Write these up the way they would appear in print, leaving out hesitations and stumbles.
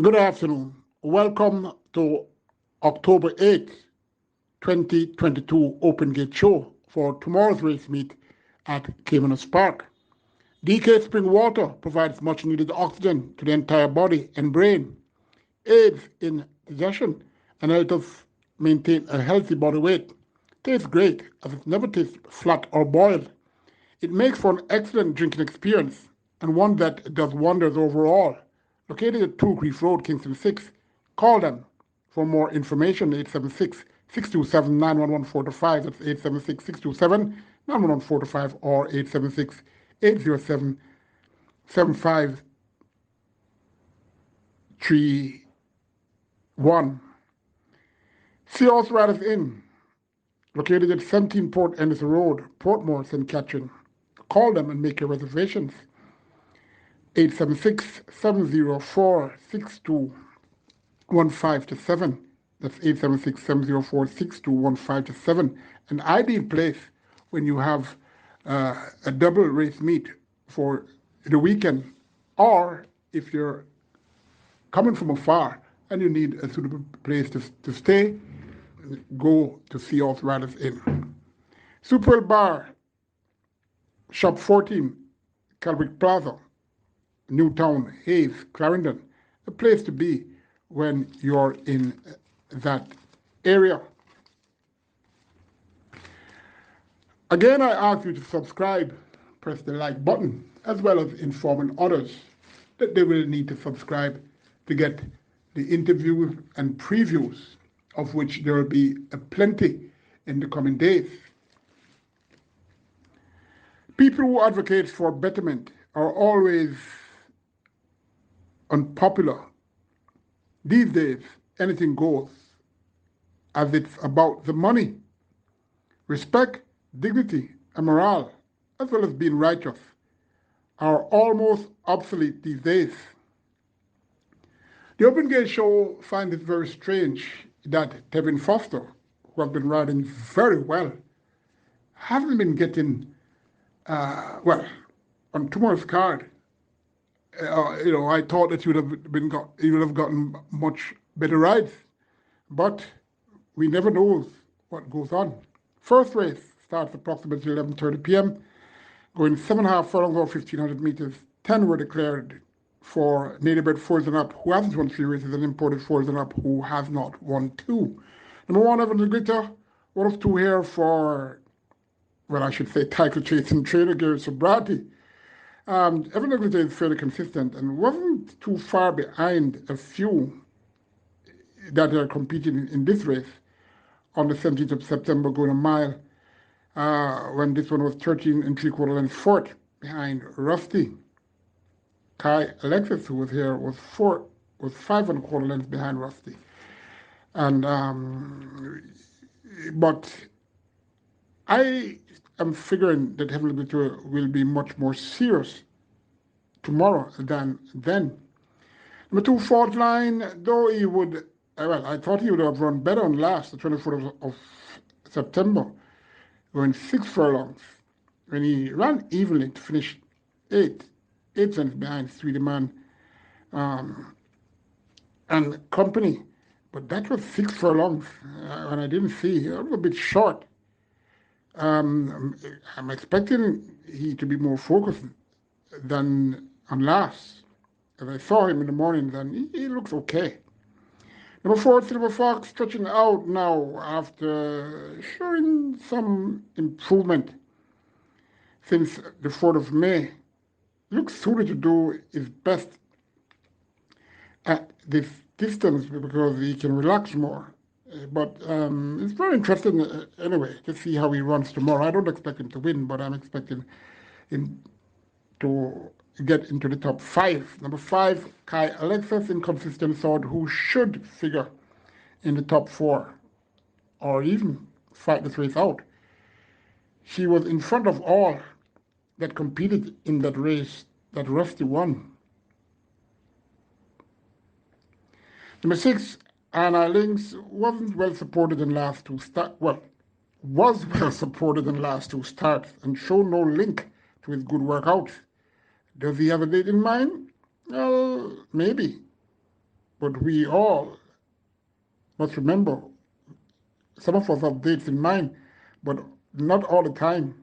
Good afternoon. Welcome to October 8th, 2022 Open Gate Show for tomorrow's race meet at Caymanas Park. DK spring water provides much needed oxygen to the entire body and brain, aids in digestion, and helps us maintain a healthy body weight. Tastes great as it never tastes flat or boiled. It makes for an excellent drinking experience and one that does wonders overall. Located at 2 Grief Road, Kingston 6, call them for more information, 876-627-91145. That's 876-627-91145 or 876-807-7531. See also Riders Inn, located at 17 Port Ennis Road, Portmore, St. Catherine. Call them and make your reservations. 876-704-6215-7. That's 876-704-6215-7. An ideal place when you have a double race meet for the weekend, or if you're coming from afar and you need a suitable place to stay, go to Sea Horse Riders Inn. Super Bar, Shop 14, Calvert Plaza, Newtown, Hayes, Clarendon, a place to be when you're in that area. Again, I ask you to subscribe, press the like button, as well as informing others that they will need to subscribe to get the interviews and previews, of which there will be a plenty in the coming days. People who advocate for betterment are always unpopular. These days, anything goes, as it's about the money. Respect, dignity, and morale, as well as being righteous, are almost obsolete these days. The Open Gate Show finds it very strange that Tevin Foster, who has been riding very well, hasn't been getting, on tomorrow's card. I thought that he would have gotten much better rides, but we never know what goes on. First race starts approximately 11:30 p.m. Going 7.5 furlongs or 1,500 meters. 10 were declared for native-bred fours and up who hasn't won 3 races, and imported fours and up who has not won 2. Number 1, Evan Glitter, 1 of 2 here for, I should say title chasing trainer Gary Sobrati. Evan Glitter is fairly consistent and wasn't too far behind a few that are competing in this race on the 17th of September, going a mile, when this one was 13 3/4 lengths fourth behind Rusty. Kai Alexis, who was here, was 5 1/4 lengths behind Rusty. And but I am figuring that Heavenly Victoria will be much more serious tomorrow than then. Number 2, Fault Line, though he would, I thought he would have run better on last, the 24th of September, going 6 furlongs, when he ran evenly to finish 8 cents behind Sweetie Man and company. But that was 6 furlongs, and I didn't see. It was a bit short. I'm expecting he to be more focused than on last. As I saw him in the morning, then he looks okay. Number 4, Silver Fox, stretching out now after showing some improvement since the 4th of May. Looks suited to do his best at this distance because he can relax more. But it's very interesting anyway to see how he runs tomorrow. I don't expect him to win, but I'm expecting him to get into the top 5. Number 5, Kai Alexis, Inconsistent Sword, who should figure in the top 4 or even fight this race out. She was in front of all that competed in that race that Rusty won. Number 6, Anna Lynx, wasn't well supported in last 2 starts. Was well supported in last 2 starts and showed no link to his good workouts. Does he have a date in mind? Well, maybe. But we all must remember, some of us have dates in mind, but not all the time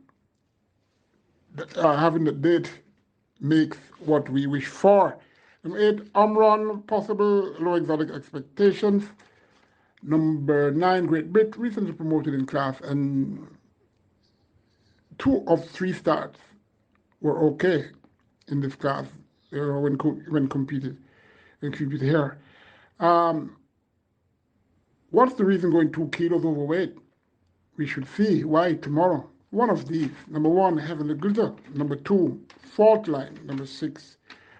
having the date makes what we wish for. Number 8, Omron, possible low exotic expectations. Number 9, Great Brit, recently promoted in class, and 2 of 3 starts were okay in this class when competed here. What's the reason going 2 kilos overweight? We should see why tomorrow. One of these. Number 1, Heavenly Glitter. Number 2, Fault Line. Number 6,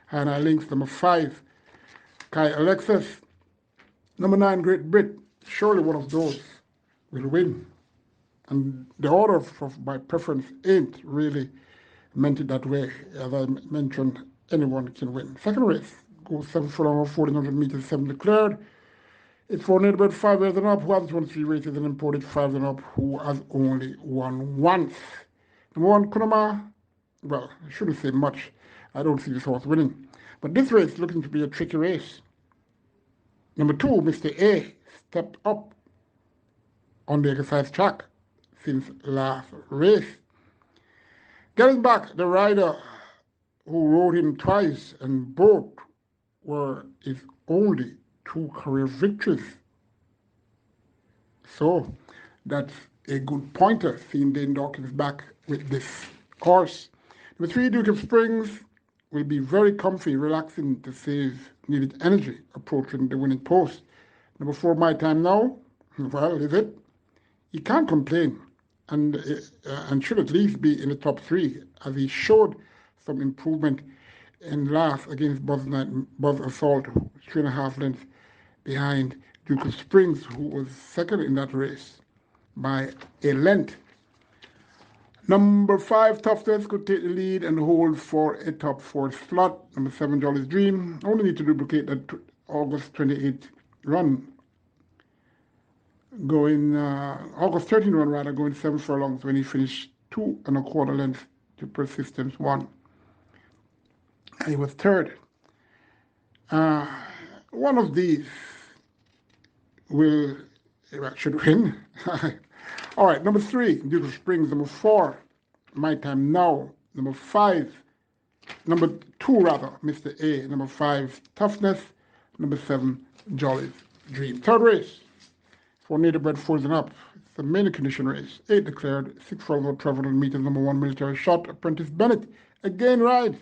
Hannah Links. Number 5, Kai Alexis. Number 9, Great Brit. Surely one of those will win. And the order of my preference ain't really meant it that way. As I mentioned, anyone can win. Second race goes 7 furlong, 1400 meters, 7 declared. It's for about 5 years and up, who has won 3 races, and imported 5 and up, who has only won once. Number 1, Kunama. Well, I shouldn't say much. I don't see this horse winning. But this race is looking to be a tricky race. Number 2, Mr. A, stepped up on the exercise track since last race. Getting back, the rider who rode him twice, and both were his only 2 career victories. So that's a good pointer, seeing Dane Dawkins back with this horse. Number 3, Duke of Springs, will be very comfy, relaxing to save needed energy approaching the winning post. Number 4, My Time Now. Well, is it? He can't complain, and should at least be in the top 3, as he showed some improvement in last against Buzz Assault, 3.5 lengths behind Duke of Springs, who was second in that race by a length. Number 5, Toughness, could take the lead and hold for a top 4 slot. Number 7, Jolly's Dream, only need to duplicate that August 28th run. Going August 13th run, rather, going 7 furlongs when he finished 2 1/4 lengths to Persistence 1. He was third. One of these should win. All right, number 3, Duke of Springs. Number 4, My Time Now. Number 2 rather, Mr. A. Number 5, Toughness. Number 7, Jolly's Dream. Third race for native-bred foals and up. It's a main condition race. 8 declared, 6 furlongs, 1200 meters. Number 1, Military Shot. Apprentice Bennett again rides.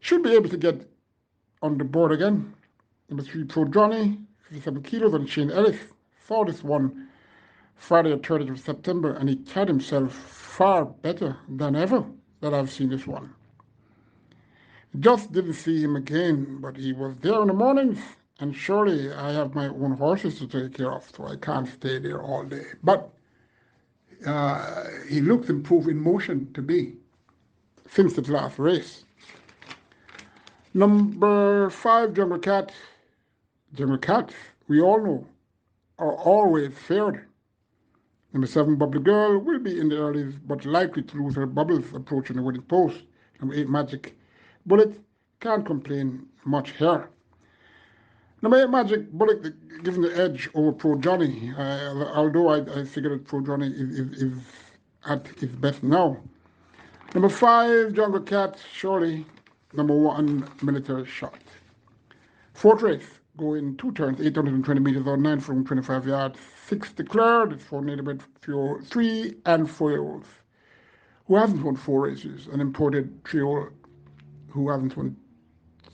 Should be able to get on the board again. Number 3, Pro Johnny, 57 kilos, and Shane Ellis. Saw this one Friday, the 30th of September, and he carried himself far better than ever that I've seen this one. Just didn't see him again, but he was there in the mornings, and surely I have my own horses to take care of, so I can't stay there all day. But he looks improved in motion to me since the last race. Number 5, Jungle Cat. Jungle Cats, we all know, are always feared. Number 7, Bubbly Girl, will be in the earlies, but likely to lose her bubbles approaching the winning post. Number 8, Magic Bullet, can't complain much here. Number 8, Magic Bullet, given the edge over Pro Johnny, although I figure that Pro Johnny is at his best now. Number 5, Jungle Cat, surely. Number 1, Military Shot. Fourth race, going 2 turns, 820 meters or 9 from 25 yards. 6 declared for native-bred 3 and 4-year-olds. Who hasn't won 4 races? An imported trio who hasn't won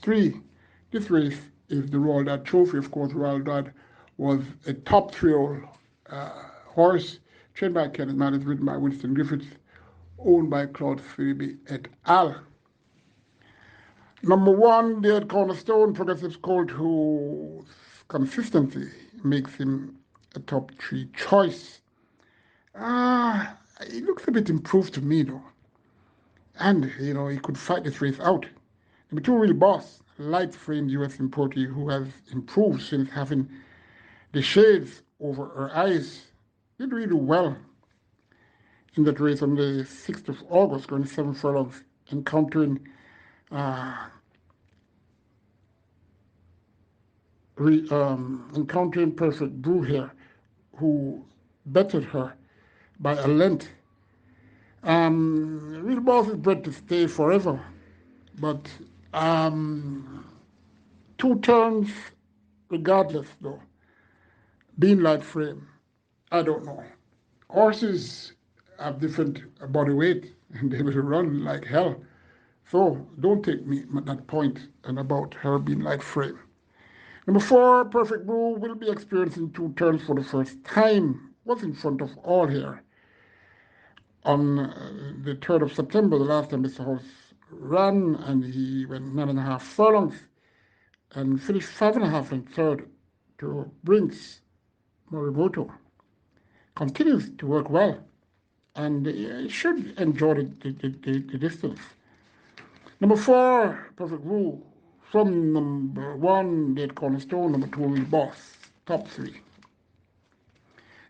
3. This race is the Royal Dad Trophy. Of course, Royal Dad was a top trio horse, trained by Kenneth Mathis, ridden by Winston Griffiths, owned by Claude Philby et al. Number 1, the cornerstone, Progressive Colt, whose consistency makes him a top 3 choice. He looks a bit improved to me, though. And, he could fight this race out. Number 2, Real Boss, light-framed U.S. importer who has improved since having the shades over her eyes. Did really well in that race on the 6th of August, going 7 furlongs, encountering encountering Perfect Brew here, who bettered her by a length. Real Boss is bred to stay forever, but two turns regardless, though. Being light frame, I don't know. Horses have different body weight and they will run like hell. So don't take me at that point and about her being light frame. Number 4, Perfect Brew will be experiencing two turns for the first time. Was in front of all here on the 3rd of September, the last time Mr. Horse ran, and he went 9.5 furlongs and finished 5.5 and third to Brinks Morimoto. Continues to work well and should enjoy the distance. Number 4, Perfect Rule. From number 1, Dead Cornerstone. Number 2, Real Boss. Top 3.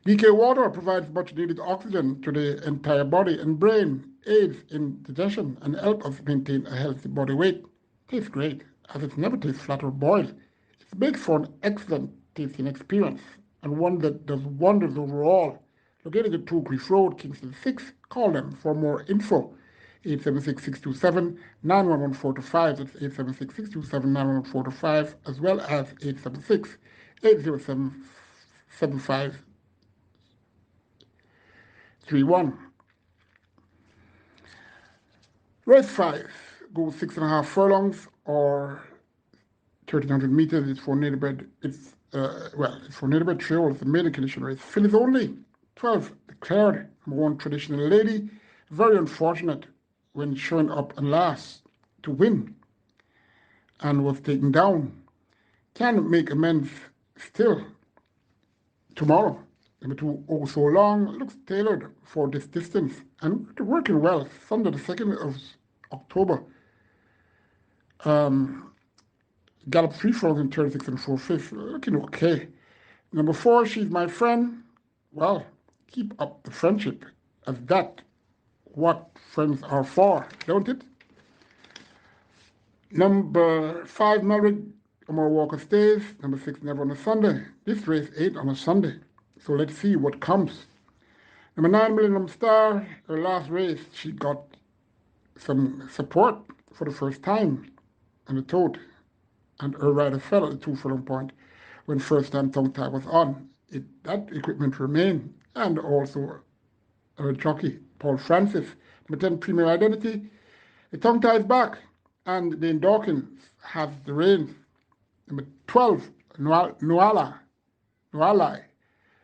DK water provides much needed oxygen to the entire body and brain, aids in digestion, and helps us maintain a healthy body weight. Tastes great, as it never tastes flat or boiled. It makes for an excellent tasting experience, and one that does wonders overall. Located at 2 Grief Road, Kingston 6, call them for more info. 876-627-91145, that's 876-627-91145, as well as 876-807-7531. Race 5 goes 6.5 furlongs or 1,300 meters. It's for native-bred. It's for native-bred trail. It's a maiden condition race. Fillies only. 12 declared. Number 1 traditional lady. Very unfortunate when showing up and last to win and was taken down. Can make amends still tomorrow. Number 2, Oh So Long, looks tailored for this distance and working well. Sunday, the 2nd of October. Gallop 3 furlongs in 36 and 4/5, looking okay. Number 4, She's My Friend. Well, keep up the friendship, as that what friends are for, don't it? Number 5, Melrick, Omar Walker stays. Number 6, Never on a Sunday. This race 8 on a Sunday. So let's see what comes. Number 9, Millennium Star. Her last race, she got some support for the first time in the tote, and her rider fell at the 2 furlong point when first time tongue tie was on. That equipment remained, and also her jockey, Paul Francis. Number 10, Premier Identity. The tongue tie is back, and Dane Dawkins has the reins. Number 12, Nuala.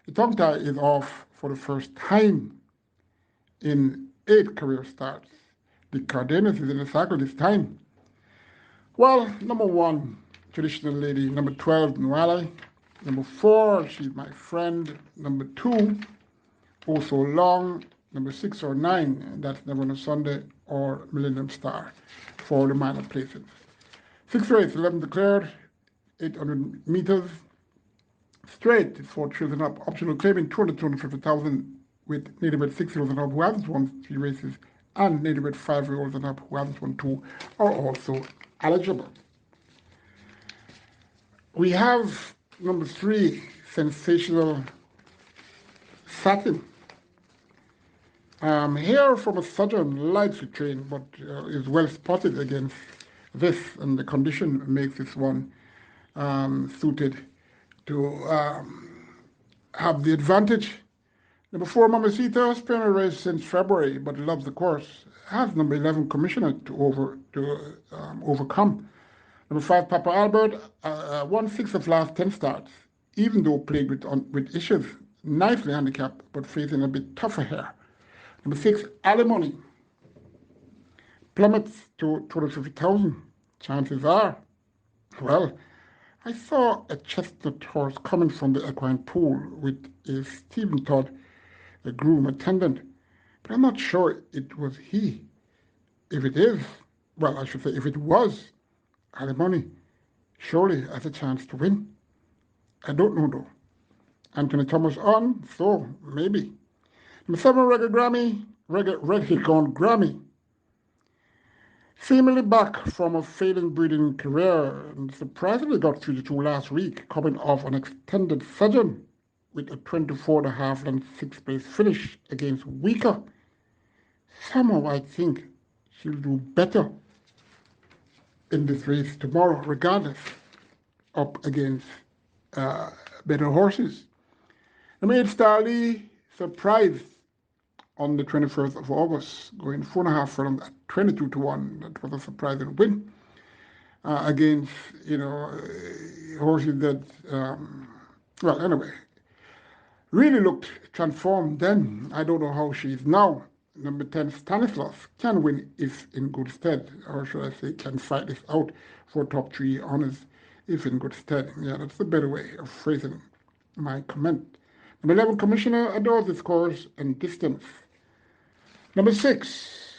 The tongue tie is off for the first time in 8 career starts. The Cardenas is in the cycle this time. Well, number 1, Traditional Lady. Number 12, Nuala. Number 4, She's My Friend. Number 2, Oh So Long. Number 6 or 9, that's Never on a Sunday, or Millennium Star for the minor places. 6 race, 11 declared, 800 meters. Straight is for children up. Optional claiming 250,000 with native-bred 6-year-olds and up who hasn't won 3 races, and native-bred 5-year-olds and up who hasn't won 2 are also eligible. We have number 3, Sensational Satin. Here from a southern lightly trained, but is well spotted against this, and the condition makes this one suited to have the advantage. Number 4, Mamacita, spinner race since February, but loves the course. Has number 11, Commissioner to overcome. Number 5, Papa Albert, 1/6 of last 10 starts, even though plagued with issues. Nicely handicapped, but facing a bit tougher here. Number 6, Alimony. Plummets to 250,000. Chances are, well, I saw a chestnut horse coming from the equine pool with a Stephen Todd, a groom attendant, but I'm not sure it was he. If it is, well, I should say if it was Alimony, surely has a chance to win. I don't know though. Anthony Thomas on, so maybe. Number 7, Reggae Grammy. Seemingly back from a failing breeding career and surprisingly got 3-2 last week, coming off an extended sojourn with a 24.5 and sixth place finish against weaker. Somehow I think she'll do better in this race tomorrow, regardless, up against uh, better horses. The maid Starly surprised on the 21st of August, going 4.5 furlongs at 22-1. That was a surprising win against, horses that, well, anyway, really looked transformed then. I don't know how she is now. Number 10, Stanislaus, can win if in good stead, or should I say, can fight this out for top 3 honors if in good stead. Yeah, that's a better way of phrasing my comment. Number 11, Commissioner adores his course and distance. Number 6,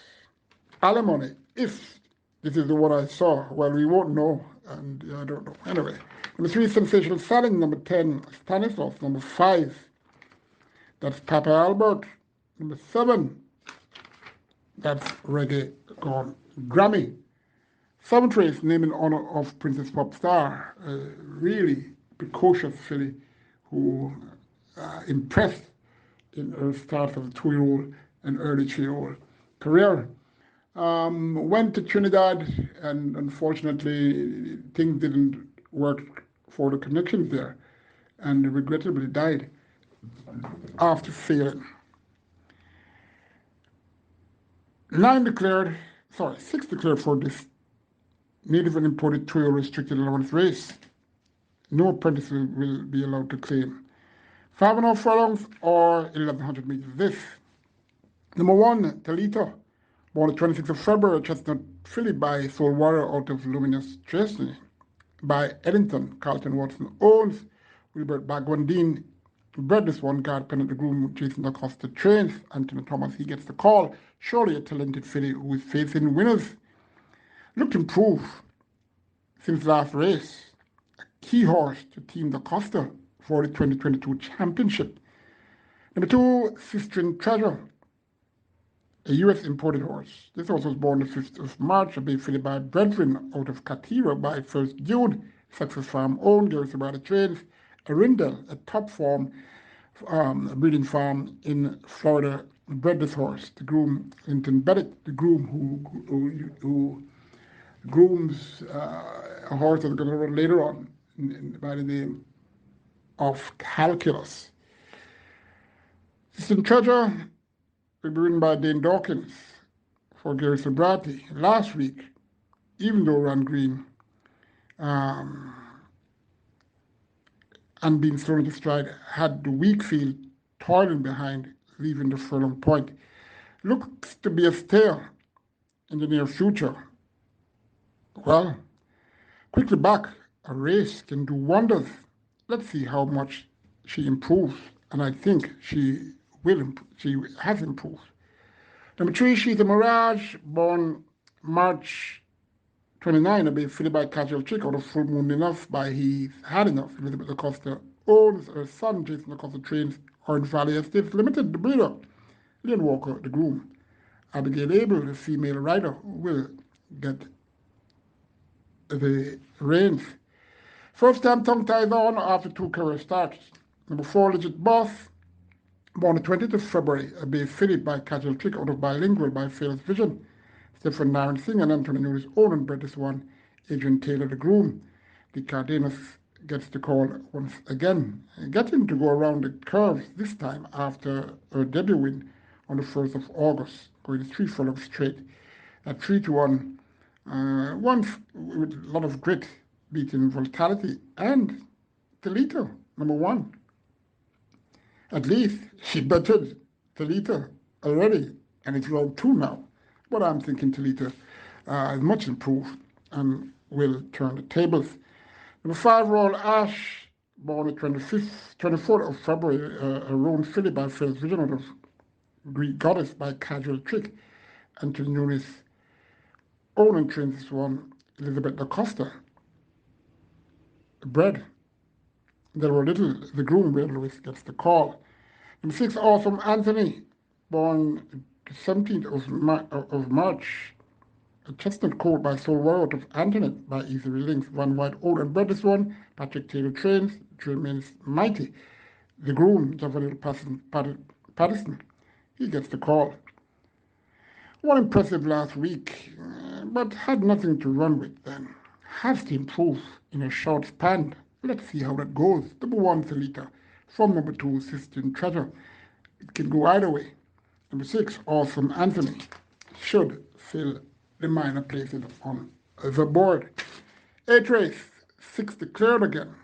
Alimony, if this is the one I saw. Well, we won't know, and I don't know. Anyway, number 3, Sensational Selling. Number 10, Stanislaus. Number 5, that's Papa Albert. Number 7, that's Reggae Gone Grammy. 7th race, named in honor of Princess Popstar, a really precocious filly who impressed in her start as a 2-year-old and early 3-year-old career. Went to Trinidad, and unfortunately, things didn't work for the connections there, and regrettably died after failing. 6 declared for this native and imported 2-year restricted allowance race. No apprentice will be allowed to claim 5.5 furlongs or 1,100 meters. This. Number 1, Talita, born the 26th of February, Chestnut filly by Soul Warrior out of Luminous Tracy. By Eddington, Carlton Watson owns. Wilbert Bagwandine bred this one, guard pennant the groom Jason Acosta trains. Anthony Thomas, he gets the call. Surely a talented filly who is facing winners. Looked improved since last race. A key horse to Team Acosta for the 2022 championship. Number 2, Sistine Treasure, a U.S. imported horse. This horse was born the 5th of March, a big filly by Brethren out of Katira by First Jude, Success Farm owned, Garrison by the trains. Arindel, a top form breeding farm in Florida, bred this horse. The groom, Linton Bennett, the groom who grooms a horse that's going to run later on by the name of Calculus. Sistine Treasure will be ridden by Dane Dawkins for Gary Sobrati. Last week, even though ran green and being thrown into stride, had the weak field toiling behind, leaving the furlong point. Looks to be a stale in the near future. Well, quickly back, a race can do wonders. Let's see how much she improves, and I think she will. She has improved. Number 3, she's a Mirage, born March 29, a bit filly by Casual Trick out of Full Moon Enough by He's Had Enough. Elizabeth Acosta owns. Her son, Jason Acosta, trains Orange Valley Estates Limited, the breeder. Leon Walker, the groom. Abigail Abel, the female rider, will get the reins. First time tongue ties on after 2 career starts. Number 4, Legit Boss, born the 20th of February, a bay filly by Casual Trick out of Bilingual by Fails Vision. Stephen Nairn Singh and Anthony Nunes own and bred this one. Adrian Taylor, the groom. The Cardenas gets the call once again, getting to go around the curves this time after her debut win on the 1st of August, going 3 furlongs straight at 3-1. Once with a lot of grit, beating Vitality and Talita, number 1. At least she bettered Talita already, and it's round 2 now. But I'm thinking Talita is much improved and will turn the tables. Number 5, Royal Ash, born the 24th of February, a roan filly by First Vision out of Greek Goddess by Casual Trick. Anthony Nunes own and trains this one. Elizabeth Acosta bred. Delroy Little, the groom, where Lewis gets the call. Number 6, Awesome Anthony, born the 17th of March, A chestnut colt by Soul Warrior of Antoinette by Easy Links. One white old and bred this one. Patrick Taylor trains. Remains mighty. The groom, Javanil Patterson, he gets the call. One impressive last week, but had nothing to run with then. Has to improve in a short span. Let's see how that goes. Number 1, Salita. From number 2, Sistine Treasure. It can go either way. Number 6, Awesome Anthony. Should fill the minor places on the board. 8th race, 6 declared again.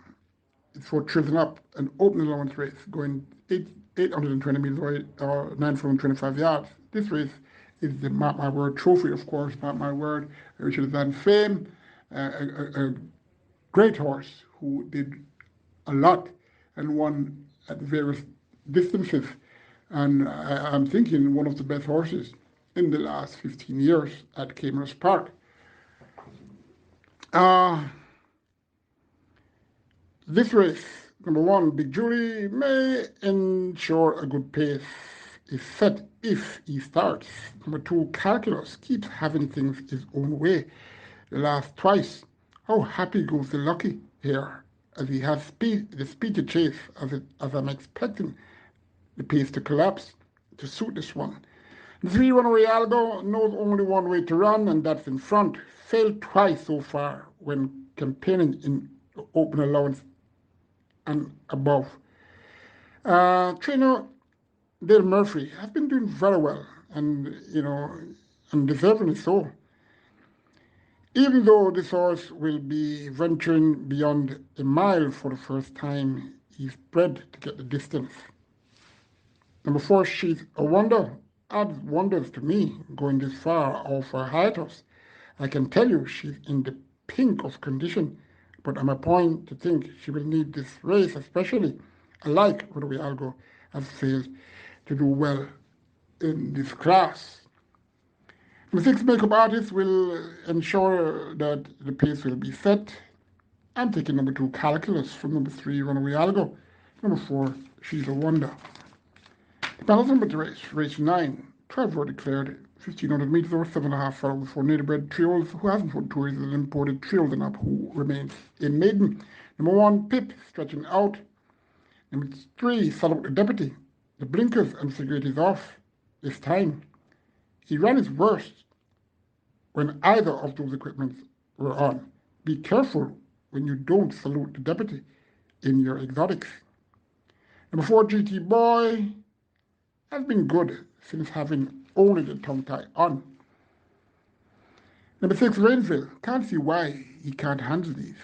It's for Tristan Up, an open allowance race, going 820 meters away, or 925 yards. This race is the Mark My Word trophy, of course. Mark My Word, Richard Van Fame, a great horse who did a lot and won at various distances. And I'm thinking one of the best horses in the last 15 years at Caymanas Park. This race, number 1, Big Jury, may ensure a good pace is set if he starts. Number 2, Calculus keeps having things his own way. The last twice, how happy goes the lucky here, as he has the speed to chase as I'm expecting the pace to collapse to suit this one. The 3 Runaway Algo knows only one way to run, and that's in front. Failed twice so far when campaigning in open allowance and above. Trainer Dale Murphy has been doing very well, and and deservedly so. Even though this horse will be venturing beyond a mile for the first time, he's bred to get the distance. Number 4, She's a Wonder, adds wonders to me going this far off her hiatus. I can tell you she's in the pink of condition, but I'm a point to think she will need this race especially. I like Runaway Algo has failed to do well in this class. The 6 makeup artists will ensure that the pace will be set. I'm taking number 2, Calculus, from number 3, Runaway Algo. Number 4, She's a Wonder. The penultimate race, race 9, 12 were declared, 1,500 meters or 7.5 furlongs for native bred trios who hasn't won tours and imported trios enough who remains in maiden. Number 1, Pip, stretching out. Number 3, Salute the Deputy. The blinkers and cigarette is off this time. He ran his worst when either of those equipments were on. Be careful when you don't salute the deputy in your exotics. Number 4, GT Boy, has been good since having only the tongue tie on. Number 6, Rainsville, can't see why he can't handle these.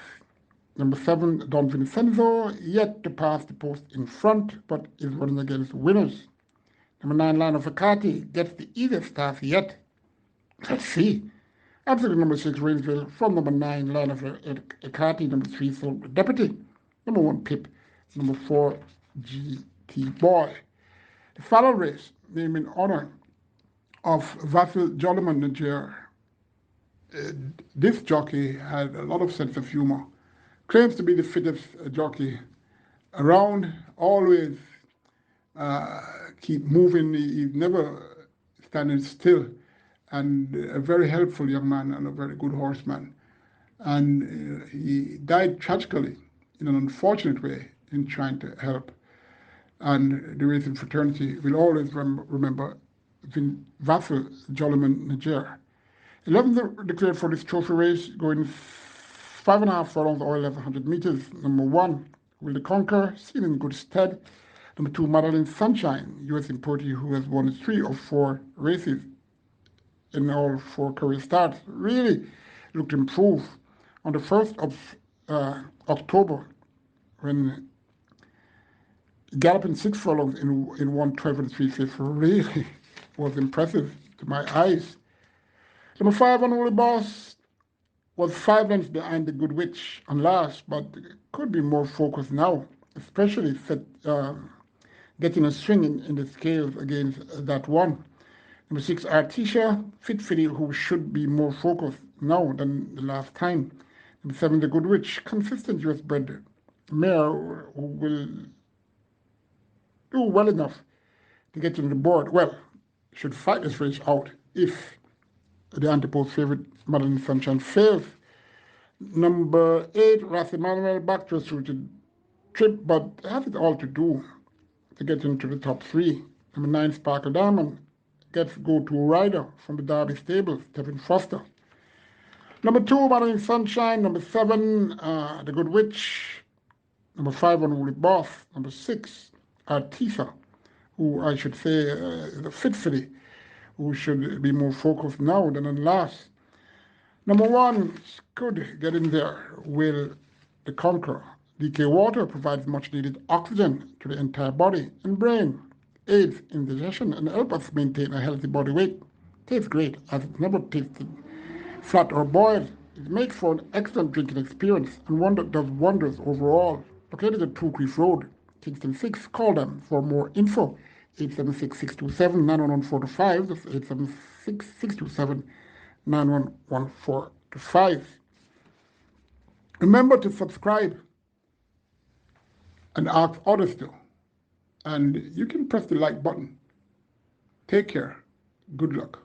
Number 7, Don Vincenzo, yet to pass the post in front, but is running against winners. Number 9, Line of Acati, gets the easiest task yet. Let's see. Absolute number 6, Rainsville, from number 9, Line of Acati, number 3, Salute the Deputy, number 1, Pip, number 4, GT Boy. The final race, named in honor of Vassal Jolliman Niger. This jockey had a lot of sense of humor. Claims to be the fittest jockey around, always keep moving, he's never standing still, and a very helpful young man and a very good horseman. And he died tragically in an unfortunate way in trying to help. And the racing fraternity will always remember Vassal Jolliman Niger. 11th declared for this trophy race, going 5.5 furlongs or 1,100 meters. Number 1, Will the Conquer, seen in good stead. Number 2, Madeline Sunshine, U.S. importee who has won 3 of 4 races in all 4 career starts. Really looked improved on the 1st of October when galloping 6 furlongs in 1:12 and 3/5 really was impressive to my eyes. Number 5, Unruly Boss, was 5 lengths behind the Good Witch on last, but could be more focused now, especially getting a swing in the scales against that one. Number 6, Artesia, fit filly, who should be more focused now than the last time. Number 7, The Good Witch, consistent US bred mare who will do well enough to get on the board. Well, should fight this race out if the Antipode favorite, Madeline Sunshine, fails. Number 8, Ras Emmanuel, back to a suited trip, but has it all to do to get into the top 3. Number 9, Sparkle Diamond, gets go-to rider from the Derby stable, Stephen Foster. Number 2, Madeline Sunshine. Number 7, The Good Witch. Number 5, Unruly Boss. Number 6, Artisa, who I should say is a fit filly, who should be more focused now than in last. Number 1 could get in there, Will the Conqueror. DK water provides much needed oxygen to the entire body and brain, aids in digestion, and helps us maintain a healthy body weight. Tastes great, as it's never tasted flat or boiled. It makes for an excellent drinking experience and one that does wonders overall. Located at Two Creek Road, Kingston 6, call them for more info. 876-627-91145. That's 876-627-91145. Remember to subscribe and ask others to. And you can press the like button. Take care. Good luck.